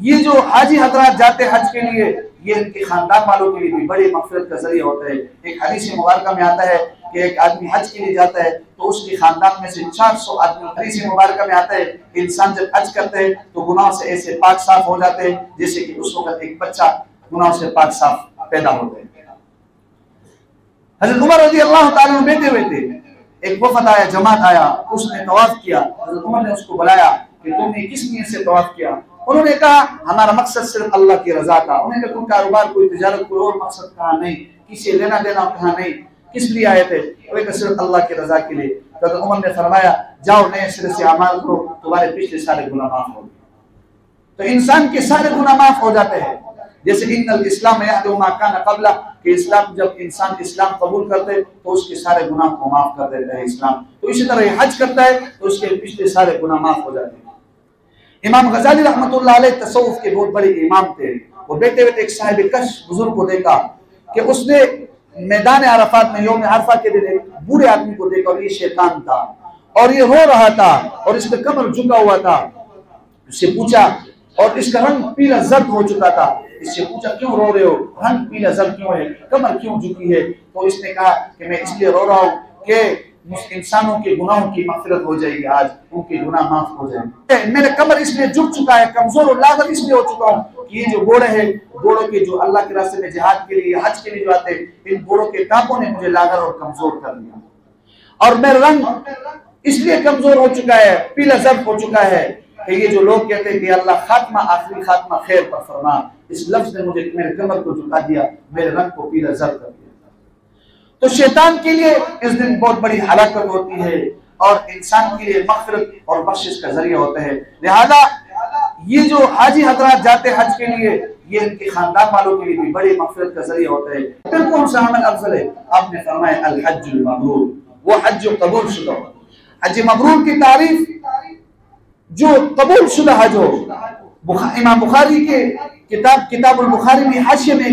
یہ جو حاجی حضرات جاتے ہیں حج کے لیے، یہ ان کے خاندان والوں کے لیے بھی بڑی مغفرت کا ذریعہ ہوتا ہے۔ ایک حدیث مبارکہ میں آتا ہے کہ ایک آدمی حج کے لیے جاتا ہے تو اس کے خاندان میں سے 400 آدمی، حدیث مبارکہ میں آتا ہے کہ انسان جب حج کرتے ہیں تو گناہوں سے ایسے پاک صاف ہو جاتے ہیں جیسے کہ اس وقت ایک بچہ گناہوں سے پاک صاف پیدا ہوتا ہے۔ حضرت عمر رضی اللہ تعالیٰ عنہ بیٹھے ہوئے تھے، ایک وفد آیا، جماعت آیا، اس نے طواف کیا۔ حضرت عمر نے اس کو بلایا کہ تم نے کس نیت سے طواف کیا؟ انہوں نے کہا ہمارا مقصد صرف اللہ کی رضا تھا۔ انہوں نے کہا کوئی کاروبار، کوئی تجارت، کوئی اور مقصد کہا نہیں، کسی لینا دینا کہا نہیں، کس لیے آئے تھے؟ وہ کہ صرف اللہ کی رضا کے لیے۔ حضرت عمر نے فرمایا جاؤ نئے سرے سے اعمال کرو، تمہارے پچھلے سارے گناہ معاف ہو گئے۔ تو انسان کے سارے گناہ معاف ہو جاتے ہیں، جیسے ان الاسلام یہدم ما کان قبلہ، کہ اسلام جب انسان اسلام قبول کرتے تو اس کے سارے گناہ کو معاف کر دیتا ہے اسلام۔ تو اسی طرح یہ حج کرتا ہے تو اس کے پچھلے سارے گناہ معاف ہو جاتے ہیں۔ امام غزالی رحمۃ اللہ علیہ تصوف کے بہت بڑے امام تھے۔ وہ بیٹھے ہوئے ایک صاحب کش بزرگ کو دیکھا کہ اس نے میدان عرفات میں یوم عرفہ کے دن ایک بوڑھے آدمی کو دیکھا، اور یہ شیطان تھا اور یہ رو رہا تھا اور اس کا کمر جھکا ہوا تھا۔ اس سے پوچھا، اور اس کا رنگ پیلا زرد ہو چکا تھا، اس سے پوچھا کیوں رو رہے ہو، رنگ پیلا زرد کیوں ہے، کمر کیوں جھکی ہے؟ تو اس نے کہا کہ میں اس لیے رو رہا ہوں کہ انسانوں کے گناہوں کی مغفرت ہو جائے گی، آج ان کے گناہ معاف ہو جائیں گے۔ میرا کمر اس لیے جھک چکا ہے، کمزور اور لاغر اس لیے ہو چکا ہوں کہ یہ جو گھوڑے ہیں، گھوڑوں کے جو اللہ کے راستے میں جہاد کے لیے، حج کے لیے جو آتے ہیں، ان گھوڑوں کے ٹانپوں نے مجھے لاغر اور کمزور کر دیا، اور میرا رنگ اس لیے کمزور ہو چکا ہے، پیلا زرد ہو چکا ہے کہ یہ جو لوگ کہتے ہیں کہ اللہ خاتمہ آخری خاتمہ خیر پر فرما، اس لفظ نے مجھے میرے کمر کو جھکا دیا، میرے رنگ کو پیلا زرد کر دیا۔ تو شیطان کے لیے اس دن بہت بڑی ہلاکت ہوتی ہے اور انسان کے لیے مغفرت اور بخشش کا ذریعہ ہوتا ہے۔ لہذا یہ جو حاجی حضرات جاتے ہیں حج کے لیے، یہ ان کے خاندان والوں کے لیے بھی بڑی مغفرت کا ذریعہ ہوتا ہے۔ پھر کون سا عمل افضل ہے؟ آپ نے فرمایا الحج المبرور، وہ حج جو قبول شدہ ہو۔ حج مبرور کی تعریف جو قبول شدہ حج ہو، امام بخاری کے کتاب البخاری میں حاشیے میں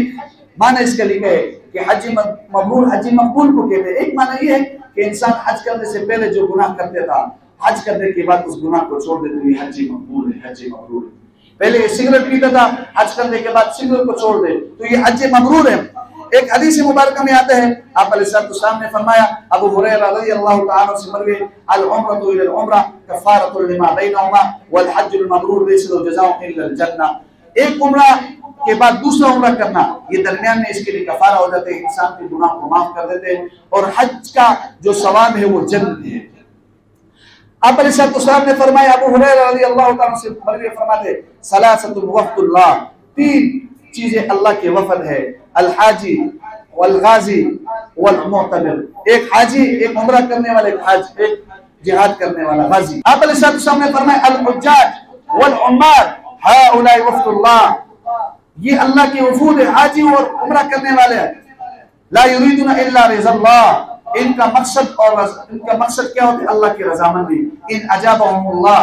معنی اس کا لکھا ہے کہ حج مبرور حج مقبول کو کہتے ہیں۔ ایک معنی یہ ہے کہ انسان حج کرنے سے پہلے جو گناہ کرتے تھا، حج کرنے کے بعد اس گناہ کو چھوڑ دیتے ہوئے حج مقبول ہے، حج مبرور ہے۔ پہلے یہ سگریٹ پیتا تھا، حج کرنے کے بعد سگریٹ کو چھوڑ دے تو یہ حج مبرور ہے۔ ایک حدیث مبارکہ میں آتا ہے، آپ علیہ السلام نے فرمایا، ابو ہریرہ رضی اللہ تعالیٰ عنہ سے مروی، العمرۃ الی العمرہ کفارۃ لما بینہما والحج المبرور لیس له جزاء الا الجنہ۔ ایک عمرہ کے بعد دوسرا عمرہ کرنا، یہ درمیان میں اس کے لیے کفارہ ہو جاتے ہیں، انسان کے گناہ کو معاف کر دیتے ہیں، اور حج کا جو ثواب ہے وہ جنت ہے۔ آپ علیہ السلام نے فرمایا، ابو ہریرہ رضی اللہ تعالیٰ سے مروی فرماتے، ثلاثۃ وفد اللہ، تین چیزیں اللہ کے وفد ہے، الحاجی والغازی والمعتمر۔ ایک حاجی، ایک عمرہ کرنے والا، ایک حاج، ایک جہاد کرنے والا غازی۔ آپ علیہ السلام نے فرمایا الحجاج والعمار ہؤلاء وفد اللہ، یہ اللہ کے وفود ہے، حاجی اور عمرہ کرنے والے ہیں۔ لا یریدون الا رضا اللہ، ان کا مقصد کیا ہوتا ہے؟ اللہ کی رضامندی۔ ان اجابہم اللہ،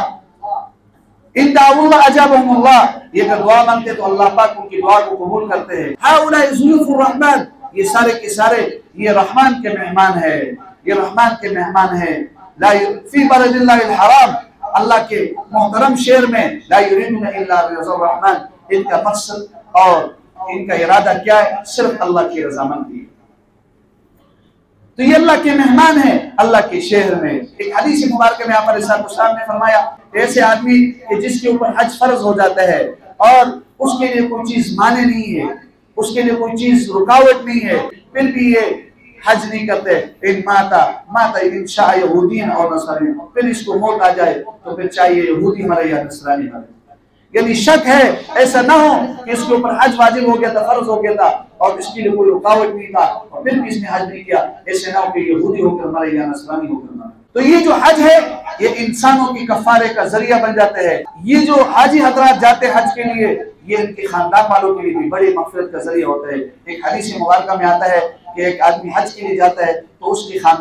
ان دعوا اللہ اجابہم اللہ، یہ اگر دعا مانگتے تو اللہ پاک ان کی دعا کو قبول کرتے ہیں۔ ہؤلاء ضیوف الرحمن، یہ سارے کے سارے یہ رحمان کے مہمان ہے، یہ رحمان کے مہمان ہے۔ لا فی بلد اللہ الحرام، اللہ کے محترم شہر میں، لا یریدون الا رضا الرحمن، ان کا مقصد اور ان کا ارادہ کیا ہے؟ صرف اللہ کی رضامندی۔ تو یہ اللہ کے مہمان ہیں اللہ کے شہر میں۔ ایک حدیث مبارکہ میں آپ علیہ السلام نے فرمایا، ایسے آدمی کہ جس کے اوپر حج فرض ہو جاتا ہے اور اس کے لیے کوئی چیز مانے نہیں ہے، اس کے لیے کوئی چیز رکاوٹ نہیں ہے، پھر بھی یہ حج نہیں کرتے، ان ماتا ان شاء یہودین اور نصرانی، پھر اس کو موت آ جائے تو پھر چاہیے یہودی مرے یا نصرانی مرے۔ یعنی شک ہے، ایسا نہ ہو کہ اس کے اوپر حج واجب ہو گیا تھا، فرض ہو گیا تھا اور اس کے لیے کوئی رکاوٹ نہیں تھا اور پھر بھی اس نے حج نہیں کیا، ایسے نہ ہو کہ یہودی ہو کر مرے یا نصرانی ہو کر مرے۔ تو یہ جو حج ہے یہ انسانوں کی کفارے کا ذریعہ بن جاتے ہیں۔ یہ جو حاجی حضرات جاتے ہیں حج کے لیے، یہ ان کے خاندان والوں کے لیے بھی بڑی مغفرت کا ذریعہ ہوتا ہے۔ ایک حدیث مبارکہ میں آتا ہے کہ ایک آدمی حج کے لیے جاتا ہے تو اس کے خاندان